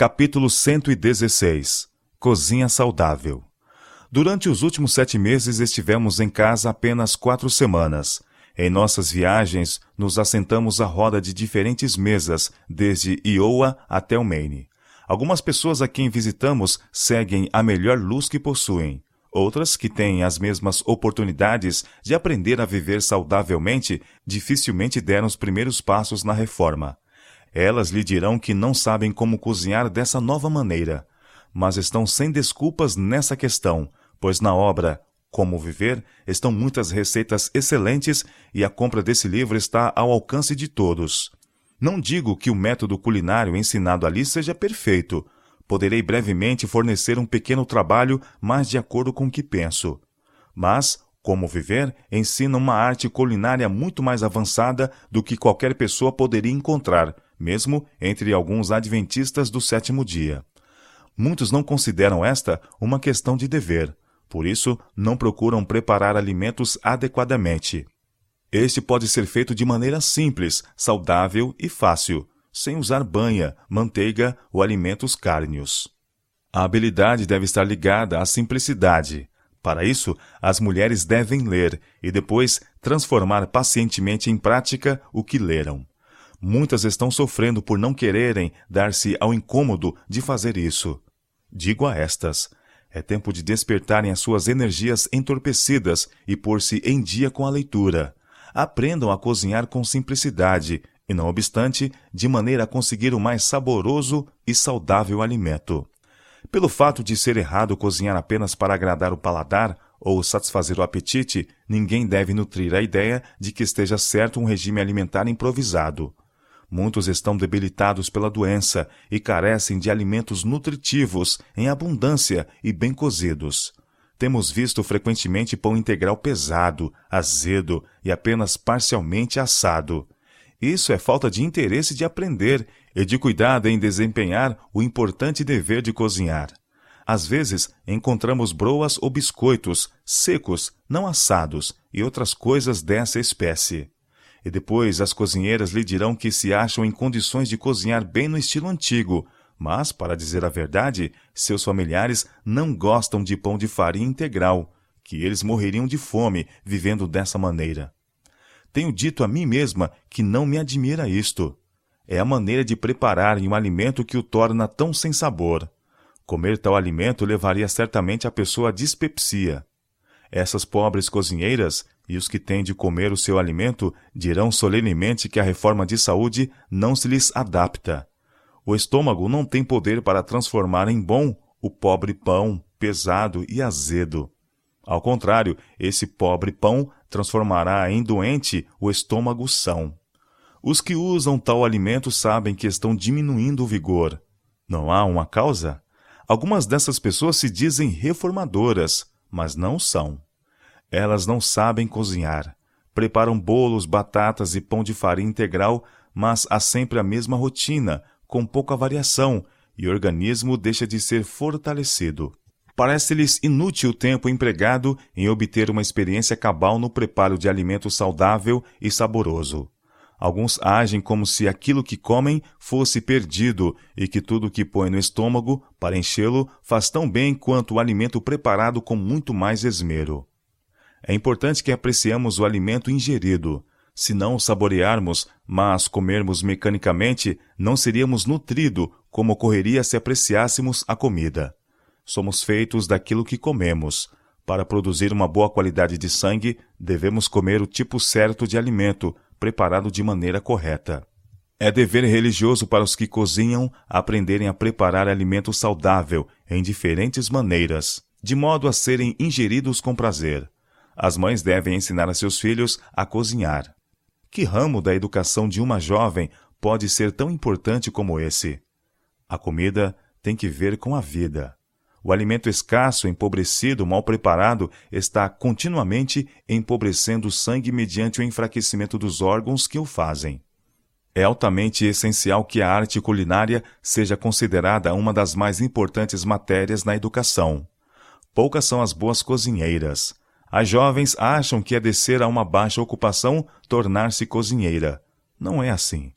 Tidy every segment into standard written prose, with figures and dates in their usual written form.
Capítulo 116. Cozinha saudável. Durante os últimos 7 meses estivemos em casa apenas 4 semanas. Em nossas viagens, nos assentamos à roda de diferentes mesas, desde Iowa até o Maine. Algumas pessoas a quem visitamos seguem a melhor luz que possuem. Outras, que têm as mesmas oportunidades de aprender a viver saudavelmente, dificilmente deram os primeiros passos na reforma. Elas lhe dirão que não sabem como cozinhar dessa nova maneira, mas estão sem desculpas nessa questão, pois na obra Como Viver estão muitas receitas excelentes e a compra desse livro está ao alcance de todos. Não digo que o método culinário ensinado ali seja perfeito. Poderei brevemente fornecer um pequeno trabalho mais de acordo com o que penso. Mas Como Viver ensina uma arte culinária muito mais avançada do que qualquer pessoa poderia encontrar, mesmo entre alguns adventistas do 7º dia. Muitos não consideram esta uma questão de dever, por isso não procuram preparar alimentos adequadamente. Este pode ser feito de maneira simples, saudável e fácil, sem usar banha, manteiga ou alimentos cárneos. A habilidade deve estar ligada à simplicidade. Para isso, as mulheres devem ler e depois transformar pacientemente em prática o que leram. Muitas estão sofrendo por não quererem dar-se ao incômodo de fazer isso. Digo a estas: é tempo de despertarem as suas energias entorpecidas e pôr-se em dia com a leitura. Aprendam a cozinhar com simplicidade e, não obstante, de maneira a conseguir o mais saboroso e saudável alimento. Pelo fato de ser errado cozinhar apenas para agradar o paladar ou satisfazer o apetite, ninguém deve nutrir a ideia de que esteja certo um regime alimentar improvisado. Muitos estão debilitados pela doença e carecem de alimentos nutritivos em abundância e bem cozidos. Temos visto frequentemente pão integral pesado, azedo e apenas parcialmente assado. Isso é falta de interesse de aprender e de cuidado em desempenhar o importante dever de cozinhar. Às vezes, encontramos broas ou biscoitos secos, não assados, e outras coisas dessa espécie. E depois as cozinheiras lhe dirão que se acham em condições de cozinhar bem no estilo antigo, mas, para dizer a verdade, seus familiares não gostam de pão de farinha integral, que eles morreriam de fome vivendo dessa maneira. Tenho dito a mim mesma que não me admira isto. É a maneira de prepararem um alimento que o torna tão sem sabor. Comer tal alimento levaria certamente a pessoa à dispepsia. Essas pobres cozinheiras e os que têm de comer o seu alimento dirão solenemente que a reforma de saúde não se lhes adapta. O estômago não tem poder para transformar em bom o pobre pão pesado e azedo. Ao contrário, esse pobre pão transformará em doente o estômago são. Os que usam tal alimento sabem que estão diminuindo o vigor. Não há uma causa? Algumas dessas pessoas se dizem reformadoras, mas não são. Elas não sabem cozinhar. Preparam bolos, batatas e pão de farinha integral, mas há sempre a mesma rotina, com pouca variação, e o organismo deixa de ser fortalecido. Parece-lhes inútil o tempo empregado em obter uma experiência cabal no preparo de alimento saudável e saboroso. Alguns agem como se aquilo que comem fosse perdido e que tudo o que põe no estômago para enchê-lo faz tão bem quanto o alimento preparado com muito mais esmero. É importante que apreciemos o alimento ingerido. Se não o saborearmos, mas comermos mecanicamente, não seríamos nutridos como ocorreria se apreciássemos a comida. Somos feitos daquilo que comemos. Para produzir uma boa qualidade de sangue, devemos comer o tipo certo de alimento, preparado de maneira correta. É dever religioso para os que cozinham aprenderem a preparar alimento saudável em diferentes maneiras, de modo a serem ingeridos com prazer. As mães devem ensinar a seus filhos a cozinhar. Que ramo da educação de uma jovem pode ser tão importante como esse? A comida tem que ver com a vida. O alimento escasso, empobrecido, mal preparado, está continuamente empobrecendo o sangue mediante o enfraquecimento dos órgãos que o fazem. É altamente essencial que a arte culinária seja considerada uma das mais importantes matérias na educação. Poucas são as boas cozinheiras. As jovens acham que é descer a uma baixa ocupação tornar-se cozinheira. Não é assim.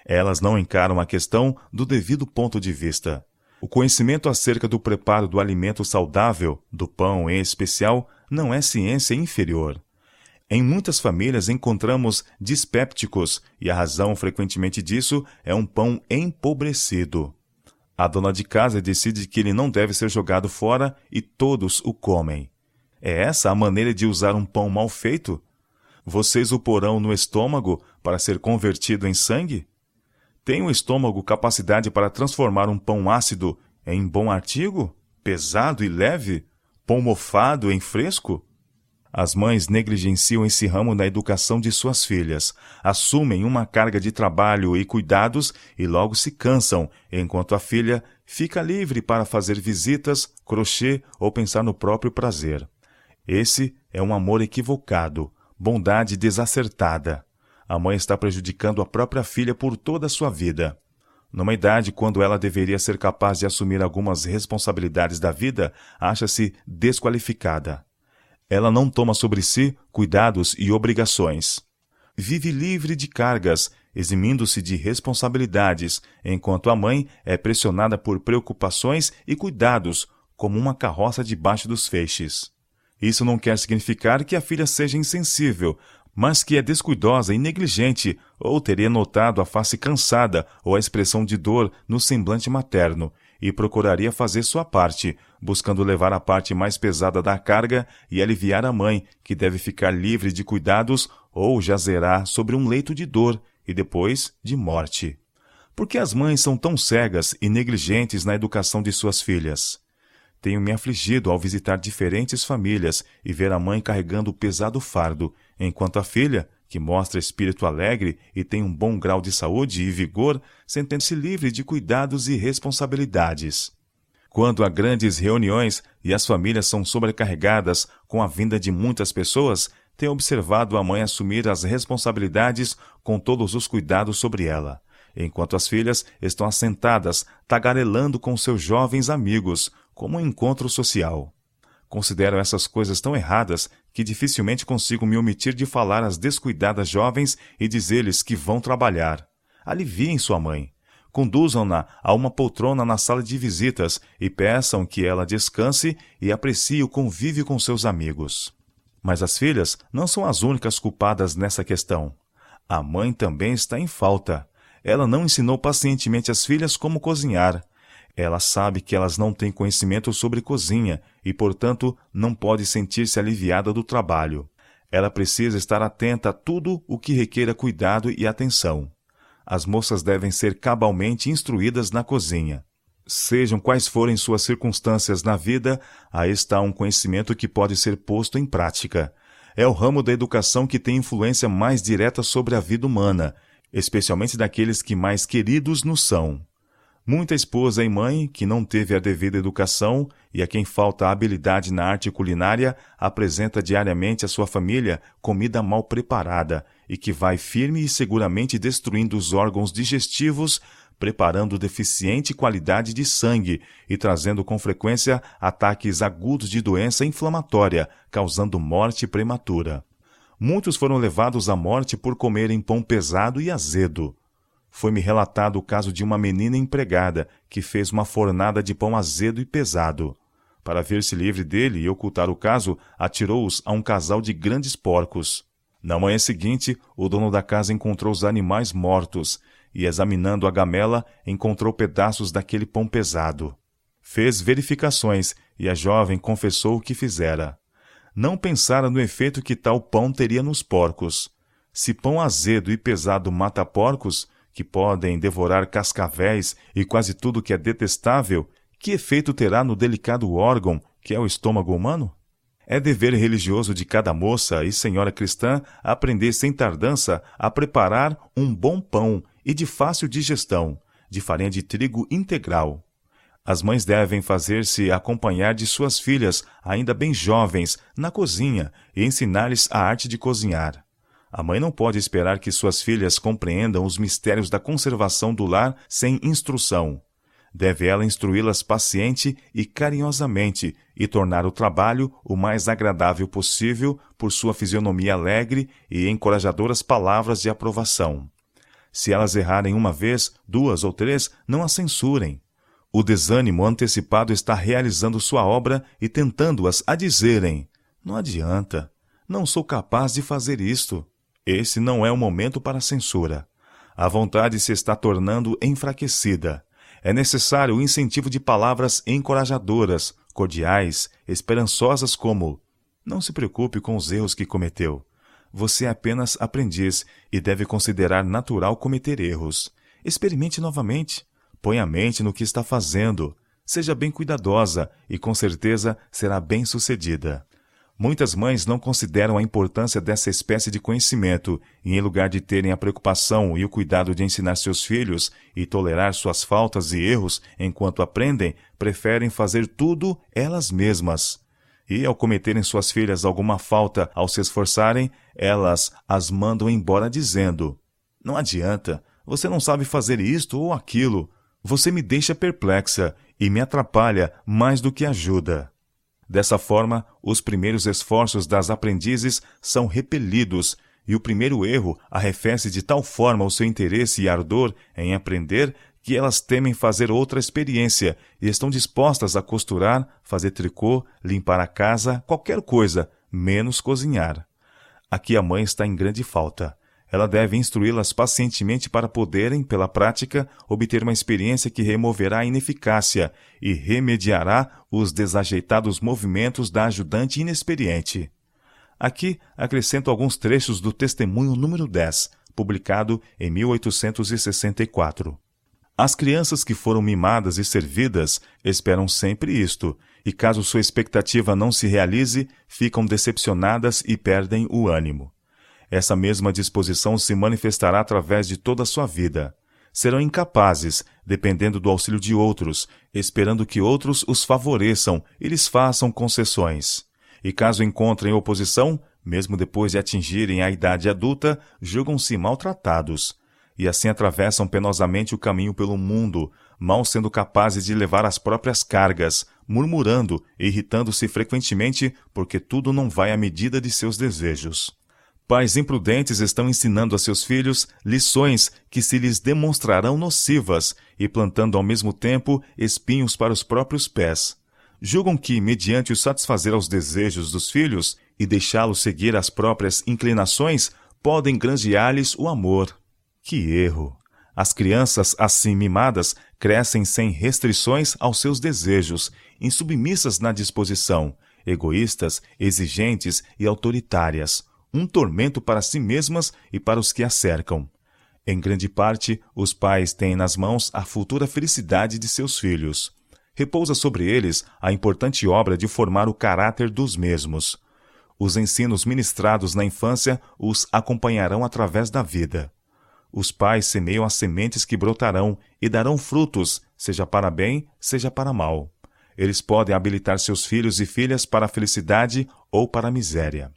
Elas não encaram a questão do devido ponto de vista. O conhecimento acerca do preparo do alimento saudável, do pão em especial, não é ciência inferior. Em muitas famílias encontramos dispépticos e a razão frequentemente disso é um pão empobrecido. A dona de casa decide que ele não deve ser jogado fora e todos o comem. É essa a maneira de usar um pão mal feito? Vocês o porão no estômago para ser convertido em sangue? Tem o estômago capacidade para transformar um pão ácido em bom artigo? Pesado e leve? Pão mofado em fresco? As mães negligenciam esse ramo na educação de suas filhas, assumem uma carga de trabalho e cuidados e logo se cansam, enquanto a filha fica livre para fazer visitas, crochê ou pensar no próprio prazer. Esse é um amor equivocado, bondade desacertada. A mãe está prejudicando a própria filha por toda a sua vida. Numa idade quando ela deveria ser capaz de assumir algumas responsabilidades da vida, acha-se desqualificada. Ela não toma sobre si cuidados e obrigações. Vive livre de cargas, eximindo-se de responsabilidades, enquanto a mãe é pressionada por preocupações e cuidados, como uma carroça debaixo dos feixes. Isso não quer significar que a filha seja insensível, mas que é descuidosa e negligente, ou teria notado a face cansada ou a expressão de dor no semblante materno, e procuraria fazer sua parte, buscando levar a parte mais pesada da carga e aliviar a mãe, que deve ficar livre de cuidados ou jazerá sobre um leito de dor e depois de morte. Por que as mães são tão cegas e negligentes na educação de suas filhas? Tenho me afligido ao visitar diferentes famílias e ver a mãe carregando o pesado fardo, enquanto a filha, que mostra espírito alegre e tem um bom grau de saúde e vigor, sente-se livre de cuidados e responsabilidades. Quando há grandes reuniões e as famílias são sobrecarregadas com a vinda de muitas pessoas, tenho observado a mãe assumir as responsabilidades com todos os cuidados sobre ela, enquanto as filhas estão assentadas, tagarelando com seus jovens amigos, como um encontro social. Considero essas coisas tão erradas que dificilmente consigo me omitir de falar às descuidadas jovens e dizer-lhes que vão trabalhar. Aliviem sua mãe. Conduzam-na a uma poltrona na sala de visitas e peçam que ela descanse e aprecie o convívio com seus amigos. Mas as filhas não são as únicas culpadas nessa questão. A mãe também está em falta. Ela não ensinou pacientemente às filhas como cozinhar. Ela sabe que elas não têm conhecimento sobre cozinha e, portanto, não pode sentir-se aliviada do trabalho. Ela precisa estar atenta a tudo o que requeira cuidado e atenção. As moças devem ser cabalmente instruídas na cozinha. Sejam quais forem suas circunstâncias na vida, aí está um conhecimento que pode ser posto em prática. É o ramo da educação que tem influência mais direta sobre a vida humana, especialmente daqueles que mais queridos nos são. Muita esposa e mãe que não teve a devida educação e a quem falta habilidade na arte culinária apresenta diariamente à sua família comida mal preparada e que vai firme e seguramente destruindo os órgãos digestivos, preparando deficiente qualidade de sangue e trazendo com frequência ataques agudos de doença inflamatória, causando morte prematura. Muitos foram levados à morte por comerem pão pesado e azedo. Foi-me relatado o caso de uma menina empregada que fez uma fornada de pão azedo e pesado. Para ver-se livre dele e ocultar o caso, atirou-os a um casal de grandes porcos. Na manhã seguinte, o dono da casa encontrou os animais mortos e, examinando a gamela, encontrou pedaços daquele pão pesado. Fez verificações e a jovem confessou o que fizera. Não pensara no efeito que tal pão teria nos porcos. Se pão azedo e pesado mata porcos, que podem devorar cascavéis e quase tudo que é detestável, que efeito terá no delicado órgão que é o estômago humano? É dever religioso de cada moça e senhora cristã aprender sem tardança a preparar um bom pão e de fácil digestão, de farinha de trigo integral. As mães devem fazer-se acompanhar de suas filhas, ainda bem jovens, na cozinha e ensinar-lhes a arte de cozinhar. A mãe não pode esperar que suas filhas compreendam os mistérios da conservação do lar sem instrução. Deve ela instruí-las paciente e carinhosamente e tornar o trabalho o mais agradável possível por sua fisionomia alegre e encorajadoras palavras de aprovação. Se elas errarem uma vez, duas ou três, não as censurem. O desânimo antecipado está realizando sua obra e tentando-as a dizerem: não adianta, não sou capaz de fazer isto. Esse não é o momento para censura. A vontade se está tornando enfraquecida. É necessário o incentivo de palavras encorajadoras, cordiais, esperançosas como: não se preocupe com os erros que cometeu. Você é apenas aprendiz e deve considerar natural cometer erros. Experimente novamente. Põe a mente no que está fazendo. Seja bem cuidadosa e com certeza será bem-sucedida. Muitas mães não consideram a importância dessa espécie de conhecimento e, em lugar de terem a preocupação e o cuidado de ensinar seus filhos e tolerar suas faltas e erros enquanto aprendem, preferem fazer tudo elas mesmas. E, ao cometerem suas filhas alguma falta ao se esforçarem, elas as mandam embora dizendo: não adianta, você não sabe fazer isto ou aquilo. Você me deixa perplexa e me atrapalha mais do que ajuda. Dessa forma, os primeiros esforços das aprendizes são repelidos e o primeiro erro arrefece de tal forma o seu interesse e ardor em aprender que elas temem fazer outra experiência e estão dispostas a costurar, fazer tricô, limpar a casa, qualquer coisa, menos cozinhar. Aqui a mãe está em grande falta. Ela deve instruí-las pacientemente para poderem, pela prática, obter uma experiência que removerá a ineficácia e remediará os desajeitados movimentos da ajudante inexperiente. Aqui acrescento alguns trechos do Testemunho número 10, publicado em 1864. As crianças que foram mimadas e servidas esperam sempre isto, e caso sua expectativa não se realize, ficam decepcionadas e perdem o ânimo. Essa mesma disposição se manifestará através de toda a sua vida. Serão incapazes, dependendo do auxílio de outros, esperando que outros os favoreçam e lhes façam concessões. E caso encontrem oposição, mesmo depois de atingirem a idade adulta, julgam-se maltratados. E assim atravessam penosamente o caminho pelo mundo, mal sendo capazes de levar as próprias cargas, murmurando e irritando-se frequentemente porque tudo não vai à medida de seus desejos. Pais imprudentes estão ensinando a seus filhos lições que se lhes demonstrarão nocivas e plantando ao mesmo tempo espinhos para os próprios pés. Julgam que, mediante o satisfazer aos desejos dos filhos e deixá-los seguir as próprias inclinações, podem granjear-lhes o amor. Que erro! As crianças assim mimadas crescem sem restrições aos seus desejos, insubmissas na disposição, egoístas, exigentes e autoritárias. Um tormento para si mesmas e para os que a cercam. Em grande parte, os pais têm nas mãos a futura felicidade de seus filhos. Repousa sobre eles a importante obra de formar o caráter dos mesmos. Os ensinos ministrados na infância os acompanharão através da vida. Os pais semeiam as sementes que brotarão e darão frutos, seja para bem, seja para mal. Eles podem habilitar seus filhos e filhas para a felicidade ou para a miséria.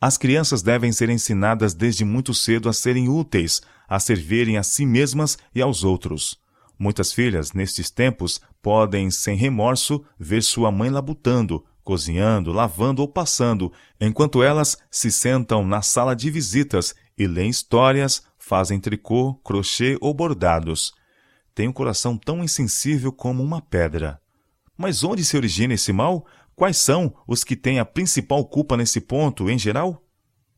As crianças devem ser ensinadas desde muito cedo a serem úteis, a servirem a si mesmas e aos outros. Muitas filhas, nestes tempos, podem, sem remorso, ver sua mãe labutando, cozinhando, lavando ou passando, enquanto elas se sentam na sala de visitas e lêem histórias, fazem tricô, crochê ou bordados. Tem um coração tão insensível como uma pedra. Mas onde se origina esse mal? Quais são os que têm a principal culpa nesse ponto, em geral?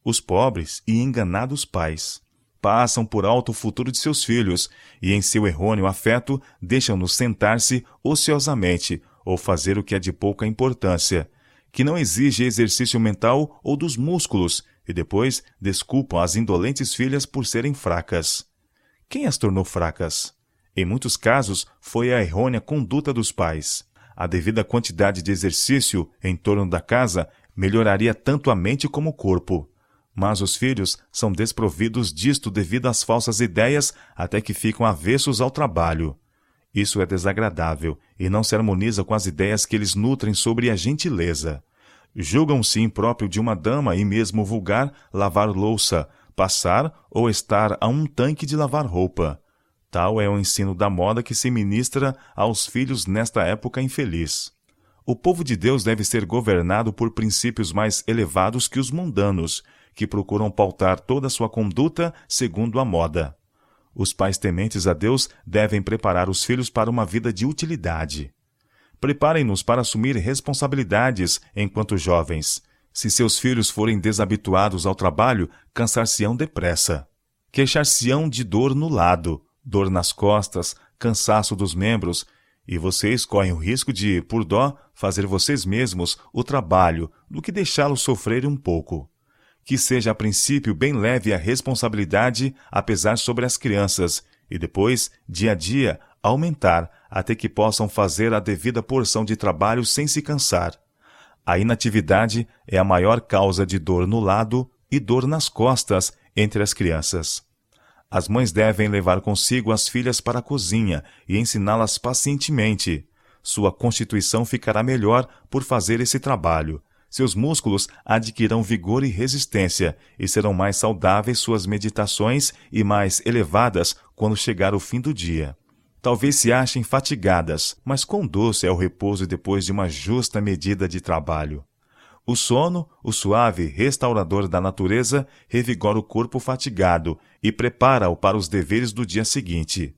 Os pobres e enganados pais. Passam por alto o futuro de seus filhos e, em seu errôneo afeto, deixam-nos sentar-se ociosamente ou fazer o que é de pouca importância, que não exige exercício mental ou dos músculos, e depois desculpam as indolentes filhas por serem fracas. Quem as tornou fracas? Em muitos casos, foi a errônea conduta dos pais. A devida quantidade de exercício em torno da casa melhoraria tanto a mente como o corpo. Mas os filhos são desprovidos disto devido às falsas ideias até que ficam avessos ao trabalho. Isso é desagradável e não se harmoniza com as ideias que eles nutrem sobre a gentileza. Julgam-se impróprio de uma dama e mesmo vulgar lavar louça, passar ou estar a um tanque de lavar roupa. Tal é o ensino da moda que se ministra aos filhos nesta época infeliz. O povo de Deus deve ser governado por princípios mais elevados que os mundanos, que procuram pautar toda a sua conduta segundo a moda. Os pais tementes a Deus devem preparar os filhos para uma vida de utilidade. Preparem-nos para assumir responsabilidades enquanto jovens. Se seus filhos forem desabituados ao trabalho, cansar-se-ão depressa. Queixar-se-ão de dor no lado, dor nas costas, cansaço dos membros, e vocês correm o risco de, por dó, fazer vocês mesmos o trabalho do que deixá-los sofrer um pouco. Que seja a princípio bem leve a responsabilidade a pesar sobre as crianças, e depois, dia a dia, aumentar até que possam fazer a devida porção de trabalho sem se cansar. A inatividade é a maior causa de dor no lado e dor nas costas entre as crianças. As mães devem levar consigo as filhas para a cozinha e ensiná-las pacientemente. Sua constituição ficará melhor por fazer esse trabalho. Seus músculos adquirirão vigor e resistência, e serão mais saudáveis suas meditações e mais elevadas quando chegar o fim do dia. Talvez se achem fatigadas, mas quão doce é o repouso depois de uma justa medida de trabalho. O sono, o suave restaurador da natureza, revigora o corpo fatigado e prepara-o para os deveres do dia seguinte.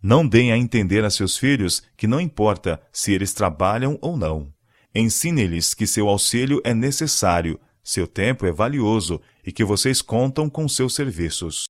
Não deem a entender a seus filhos que não importa se eles trabalham ou não. Ensine-lhes que seu auxílio é necessário, seu tempo é valioso e que vocês contam com seus serviços.